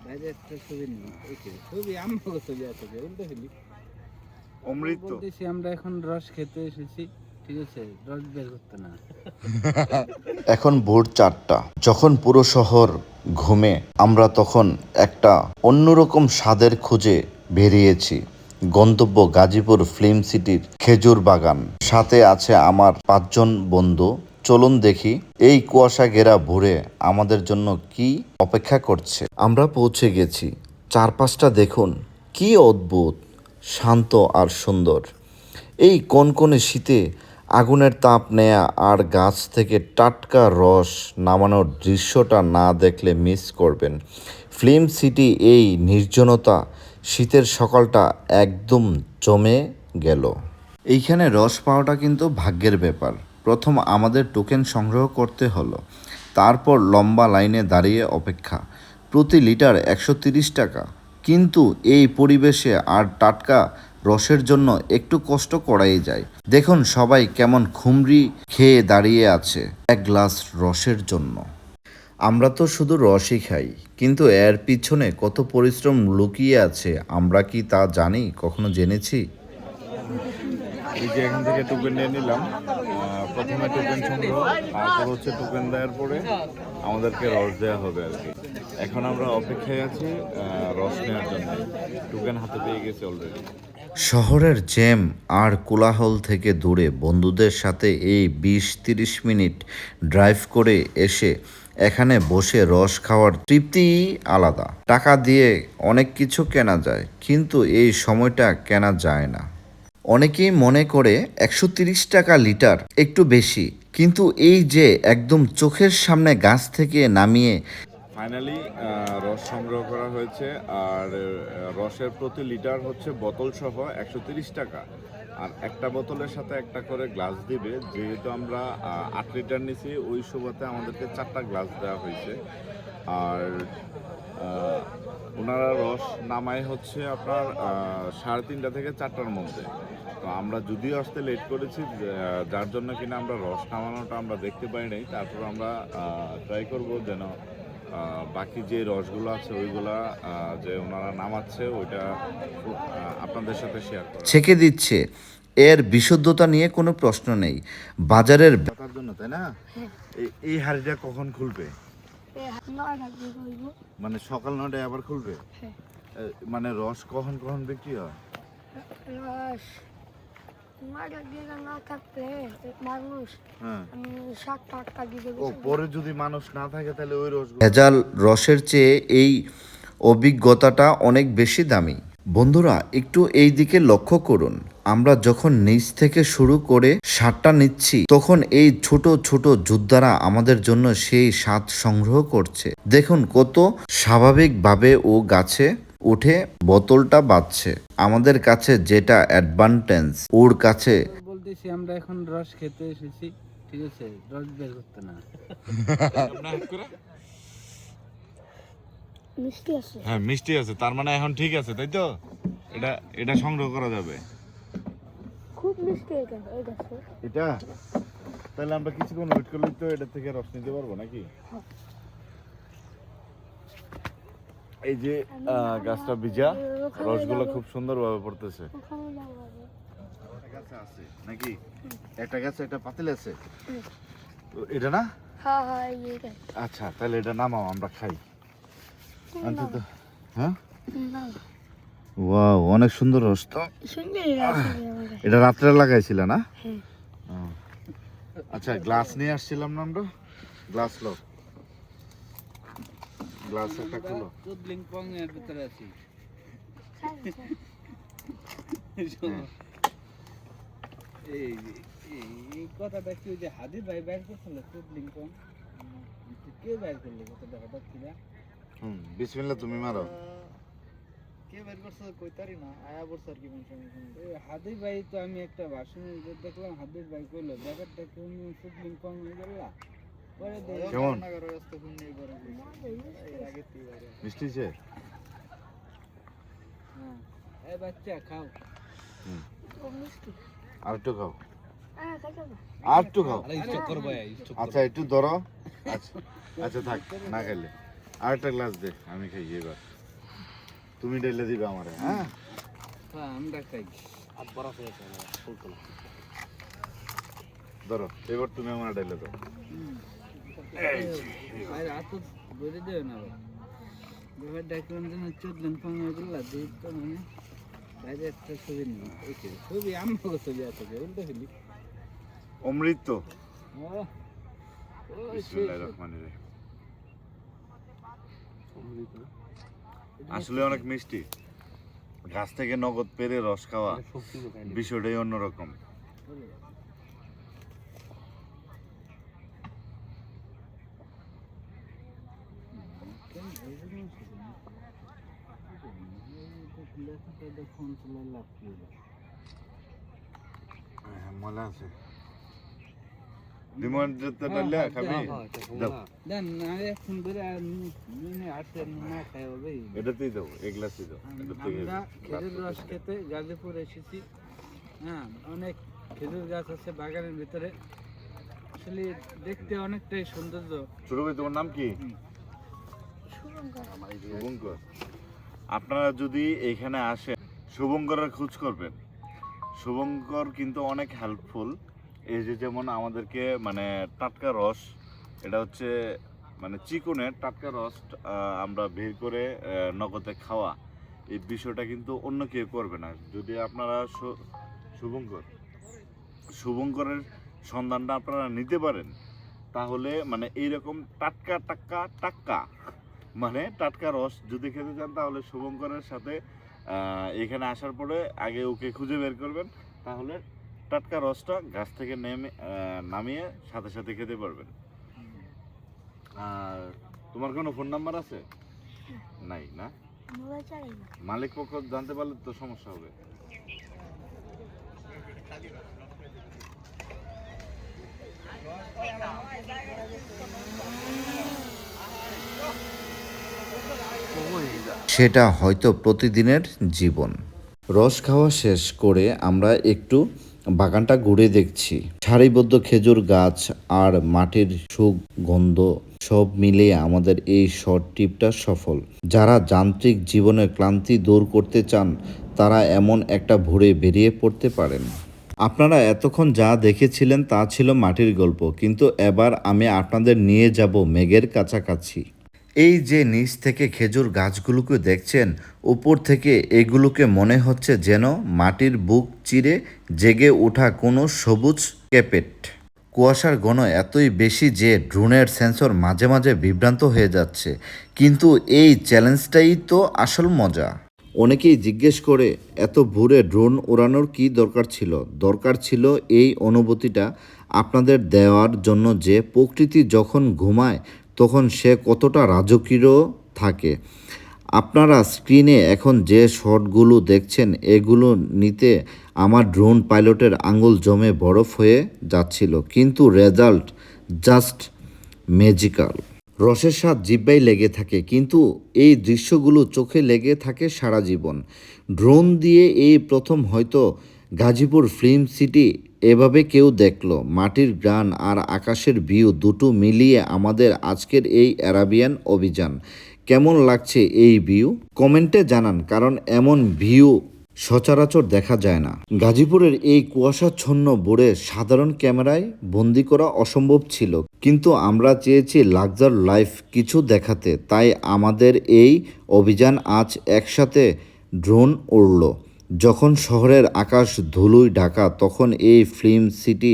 বাইরে একটা ছবি নেই, ছবি আমার ছবি আছে উল্টো ফেলি অমৃত বলতেছি আমরা এখন রস খেতে এসেছি, ঠিক আছে, রস বের করতে না। এখন ভোর 4টা, যখন পুরো শহর ঘুমে আমরা তখন একটা অন্যরকম স্বাদের খোঁজে বেরিয়েছি। গন্তব্য গাজীপুর ফিল্ম সিটির খেজুর বাগান। সাথে আছে আমার 5জন বন্ধু। চলুন দেখি এই কুয়াশা ঘেরা ভোরে আমাদের জন্য কি অপেক্ষা করছে। আমরা পৌঁছে গেছি। চারপাশটা দেখুন, কি অদ্ভুত, শান্ত আর সুন্দর। এই কনকনে শীতে আগুনের তাপ নেয়া আর গাছ থেকে টাটকা রস নামানোর দৃশ্যটা না দেখলে মিস করবেন। ফিল্ম সিটি এই নির্জনতা শীতের সকালটা একদম জমে গেল। এইখানে রস পাওয়াটা কিন্তু ভাগ্যের ব্যাপার। প্রথম আমাদের টোকেন সংগ্রহ করতে হলো, তারপর লম্বা লাইনে দাঁড়িয়ে অপেক্ষা। প্রতি লিটার 130 টাকা। কিন্তু এই পরিবেশে আর টাটকা রসের জন্য একটু কষ্ট করাই যায়। দেখুন সবাই কেমন খুমরি খেয়ে দাঁড়িয়ে আছে এক গ্লাস রসের জন্য। আমরা তো শুধু রসই খাই, কিন্তু এর পিছনে কত পরিশ্রম লুকিয়ে আছে আমরা কি তা জানি? কখনো জেনেছি? এই যে এখান থেকে টোকেন নিয়ে নিলাম। প্রথমে টোকেন সংগ্রহ, তারপর হচ্ছে টোকেন দেওয়ার পরে আমাদেরকে রস দেওয়া হবে আর কি। এখন আমরা অপেক্ষায় আছি রস নেওয়ার জন্য। টোকেন হাতে পেয়ে গেছে অলরেডি। শহরের জ্যাম আর কোলাহল থেকে দূরে বন্ধুদের সাথে এই 20-30 মিনিট ড্রাইভ করে এসে এখানে বসে রস খাওয়ার তৃপ্তিই আলাদা। টাকা দিয়ে অনেক কিছু কেনা যায়, কিন্তু এই সময়টা কেনা যায় না। অনেকেই মনে করে 130 টাকা লিটার একটু বেশি, কিন্তু এই যে একদম চোখের সামনে গাছ থেকে নামিয়ে ফাইনালি রস সংগ্রহ করা হয়েছে। আর রসের প্রতি লিটার হচ্ছে বোতল সহ 130 টাকা। আর একটা বোতলের সাথে একটা করে গ্লাস দিবে। যেহেতু আমরা 8 লিটার নিছি, ওই সুবাদে আমাদেরকে 4টা গ্লাস দেওয়া হয়েছে। আর ওনারা রস নামায় হচ্ছে আপনার 3:30 থেকে 4টার মধ্যে। তো আমরা যদিও আসতে লেট করেছি, যার জন্য কিনা আমরা রস নামানোটা আমরা দেখতে পাই নাই। তারপর আমরা ট্রাই করব যেন বাকি যে রসগুলো আছে ওইগুলা যে ওনারা নামাচ্ছে ওইটা আপনাদের সাথে শেয়ার করা। ছেঁকে দিচ্ছে। এর বিশুদ্ধতা নিয়ে কোনো প্রশ্ন নেই। বাজারের তার জন্য তাই না? এই হাড়িটা কখন খুলবে? মানে সকাল 9টায় আবার খুলবে? মানে রস কখন কখন বিক্রি হয়? ও পরে যদি মানুষ না থাকে তাহলে ওই রস ভেজাল রসের চেয়ে এই অভিজ্ঞতাটা অনেক বেশি দামি। বন্ধুরা একটু এই দিকে লক্ষ্য করুন। আমরা যখন নিচ থেকে শুরু করে স্বাদটা নিচ্ছি, তখন এই ছোট ছোট যোদ্ধারা আমাদের জন্য সেই স্বাদ সংগ্রহ করছে। দেখুন কত স্বাভাবিকভাবে ও গাছে উঠে বোতলটা বাজছে। আমাদের কাছে যেটা অ্যাডভান্টেজ, ওর কাছে বলতেছি আমরা এখন রস খেতে এসেছি, ঠিক আছে, রস বের করতে না। মিষ্টি আছে। হ্যাঁ মিষ্টি আছে, তার মানে এখন ঠিক আছে তাই তো? এটা এটা সংগ্রহ করা যাবে। খুব মিষ্টি এটা, এই দেখো। এটা তাহলে আমরা কিছুক্ষণ ওয়েট করলে তো এটা থেকে রস নিতে পারবো নাকি? এই যে গাছটা ভিজা, রসগুলো খুব সুন্দরভাবে পড়তেছে। ওখানে যাবো আগে। গাছে আছে নাকি? একটা গাছে একটা পাতিল আছে। তো এটা না? হ্যাঁ হ্যাঁ এইটা। আচ্ছা তাহলে এটা নামাও, আমরা খাই অন্তত। হ্যাঁ ওয়াও, অনেক সুন্দর রস তো। সুন্দর এটা রাত্রে লাগাইছিল না? হ্যাঁ। আচ্ছা গ্লাস নিয়ে আসছিলাম না আমরা। গ্লাস লো, গ্লাস একটা খুলো। তুদলিং পং এর ভিতরে আছি। এই এই কথাটা কি ওই যে হাদির ভাই বাইর করছিল তুদলিং পং? কে বাইর করলো কথাটা হঠাৎ করে? বিসমিল্লাহ তুমি মারো। কে বের করছে কইতারি না, আয়া বলছ আর কি মানুষ। এই হাদির ভাই তো আমি একটা ভাষণে দেখলাম, হাদির ভাই কইলো ব্যাপারটা তুমি তুদলিং পং হয়ে গেলা। পরে দেখি কেমন রাস্তা কোন নেই বড় আগে তিবারে। মিষ্টি আছে? হ্যাঁ এই বাচ্চা খাও। খুব মিষ্টি। আর একটু খাও, হ্যাঁ খাইতে না। আর একটু খাও। স্টক করব আচ্ছা একটু ধরো। আচ্ছা আচ্ছা থাক, না খাইলে আর একটা গ্লাস দে, আমি খাই এবার। তুমি ঢেলে দিবে আমারে, হ্যাঁ? হ্যাঁ আমরা খাই। ধরো এবার তুমি আমার ঢেলে দাও। আর এত বলে দেবে না আবার। এবার ডাকলাম যেন চোদ্দ পাঙ্গা গুলা দিই তো মানে বাইরে একটা ছবি নিই। ছবি আমাকে ছবি আছে উল্টো ফেলি। অমৃত। ও বিসমিল্লাহির রহমানির রহিম। আসলে অনেক মিষ্টি। গাছ থেকে নগদ পেরে রস খাওয়া বিষয়টাই অন্যরকম। মজা আছে। ডিমন্ডটা ডালে খাবি? দাও। দেন আর এখন ধরে আসে না খাই হবে। এটাতেই দাও, এক গ্লাসই দাও। এটা থেকে আমরা খেজুর রস খেতে গাজীপুর এসেছি। হ্যাঁ, অনেক খেজুর গাছ আছে বাগানের ভিতরে। আসলে দেখতে অনেকটাই সৌন্দর্য। ছোট ভাই তোমার নাম কি? শুভঙ্কর। শুভঙ্কর। আপনারা যদি এখানে আসেন শুভঙ্করের খোঁজ করবেন। শুভঙ্কর কিন্তু অনেক হেল্পফুল। এই যে যেমন আমাদেরকে মানে টাটকা রস, এটা হচ্ছে মানে চিকনের টাটকা রস আমরা বের করে নগদে খাওয়া, এই বিষয়টা কিন্তু অন্য কেউ করবে না। যদি আপনারা শুভঙ্করের সন্ধানটা আপনারা নিতে পারেন, তাহলে মানে এইরকম টাটকা টাটকা টাটকা মানে টাটকা রস যদি খেতে চান, তাহলে শুভঙ্করের সাথে এখানে আসার পরে আগে ওকে খুঁজে বের করবেন, তাহলে টাটকা রসটা গাছ থেকে নামিয়ে সাথে সাথে খেতে পারবেন। আর তোমার কোনো ফোন নাম্বার আছে? নাই না? মোবাইল চালাই না। মালিক পক্ষ জানতে পারলে তো সমস্যা হবে। সেটা হয়তো প্রতিদিনের জীবন। রস খাওয়া শেষ করে আমরা একটু বাগানটা ঘুরে দেখছি। সারিবদ্ধ খেজুর গাছ আর মাটির সুগন্ধ সব মিলিয়ে আমাদের এই শর্ট ট্রিপটা সফল। যারা যান্ত্রিক জীবনের ক্লান্তি দূর করতে চান, তারা এমন একটা ভোরে বেরিয়ে পড়তে পারেন। আপনারা এতক্ষণ যা দেখেছিলেন তা ছিল মাটির গল্প, কিন্তু এবার আমি আপনাদের নিয়ে যাব মেঘের কাছাকাছি। এই যে নিচ থেকে খেজুর গাছগুলোকে দেখছেন, উপর থেকে এগুলোকে মনে হচ্ছে যেন মাটির বুক চিরে জেগে ওঠা কোনো সবুজ ক্যাপেট। কুয়াশার ঘন এতই বেশি যে ড্রোনের সেন্সর মাঝে মাঝে বিভ্রান্ত হয়ে যাচ্ছে, কিন্তু এই চ্যালেঞ্জটাই তো আসল মজা। অনেকেই জিজ্ঞেস করে, এত ভোরে ড্রোন ওড়ানোর কি দরকার ছিল? দরকার ছিল এই অনুভূতিটা আপনাদের দেওয়ার জন্য যে প্রকৃতি যখন ঘুমায় তখন সে কতটা রাজকীয় থাকে। আপনারা স্ক্রিনে এখন যে শটগুলো দেখছেন, এগুলো নিতে আমার ড্রোন পাইলটের আঙুল জমে বরফ হয়ে যাচ্ছিল, কিন্তু রেজাল্ট জাস্ট ম্যাজিক্যাল। রসের স্বাদ জিহ্বায় লেগে থাকে, কিন্তু এই দৃশ্যগুলো চোখে লেগে থাকে সারা জীবন। ড্রোন দিয়ে এই প্রথম হয়তো গাজীপুর ফিল্ম সিটি এভাবে কেউ দেখলো। মাটির গ্রান আর আকাশের ভিউ দুটো মিলিয়ে আমাদের আজকের এই অ্যারাবিয়ান অভিযান। কেমন লাগছে এই ভিউ? কমেন্টে জানান, কারণ এমন ভিউ সচরাচর দেখা যায় না। গাজীপুরের এই কুয়াশাচ্ছন্ন ভোরে সাধারণ ক্যামেরায় বন্দি করা অসম্ভব ছিল, কিন্তু আমরা চেয়েছি লাক্সার লাইফ কিছু দেখাতে, তাই আমাদের এই অভিযান আজ একসাথে ড্রোন উড়ল। যখন শহরের আকাশ ধুলোয় ঢাকা, তখন এই ফিল্ম সিটি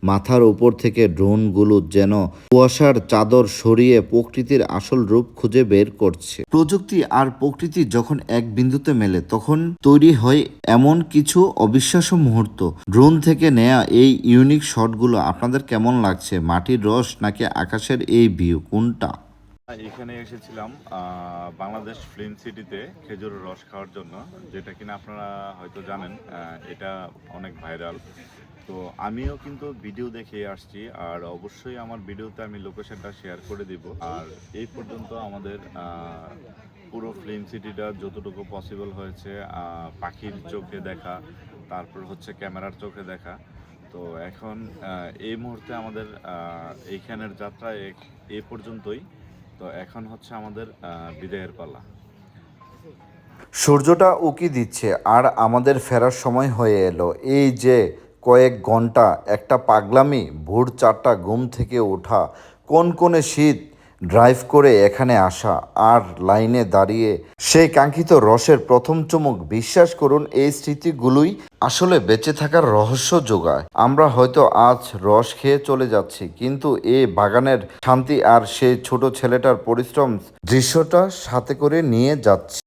মাথার উপর থেকে ড্রোনগুলো যেন কুয়াশার চাদর সরিয়ে প্রকৃতির আসল রূপ খুঁজে বের করছে। প্রযুক্তি আর প্রকৃতি যখন এক বিন্দুতে মেলে, তখন তৈরি হয় এমন কিছু অবিশ্বাস্য মুহূর্ত। ড্রোন থেকে নেয়া এই ইউনিক শটগুলো আপনাদের কেমন লাগছে? মাটির রস নাকি আকাশের এই ভিউ, কোনটা? এখানে এসেছিলাম বাংলাদেশ ফিল্ম সিটিতে খেজুরের রস খাওয়ার জন্য, যেটা কিনা আপনারা হয়তো জানেন এটা অনেক ভাইরাল। তো আমিও কিন্তু ভিডিও দেখে আসছি, আর অবশ্যই আমার ভিডিওতে আমি লোকেশনটা শেয়ার করে দিব। আর এই পর্যন্ত আমাদের পুরো ফিল্ম সিটিটা যতটুকু পসিবল হয়েছে পাখির চোখে দেখা, তারপর হচ্ছে ক্যামেরার চোখে দেখা। তো এখন এই মুহূর্তে আমাদের এইখানের যাত্রা এই পর্যন্তই। তো এখন হচ্ছে আমাদের বিদায়ের পালা। সূর্যটা উকি দিচ্ছে আর আমাদের ফেরার সময় হয়ে এলো। এই যে কয়েক ঘন্টা একটা পাগলামি, ভোর 4টা ঘুম থেকে ওঠা, কোনে শীত, ড্রাইভ করে এখানে আসা আর লাইনে দাঁড়িয়ে সেই কাঙ্ক্ষিত রসের প্রথম চুমুক, বিশ্বাস করুন এই স্মৃতিগুলোই আসলে বেঁচে থাকার রহস্য যোগায়। আমরা হয়তো আজ রস খেয়ে চলে যাচ্ছি, কিন্তু এই বাগানের শান্তি আর সেই ছোট ছেলেটার পরিশ্রম দৃশ্যটা সাথে করে নিয়ে যাচ্ছি।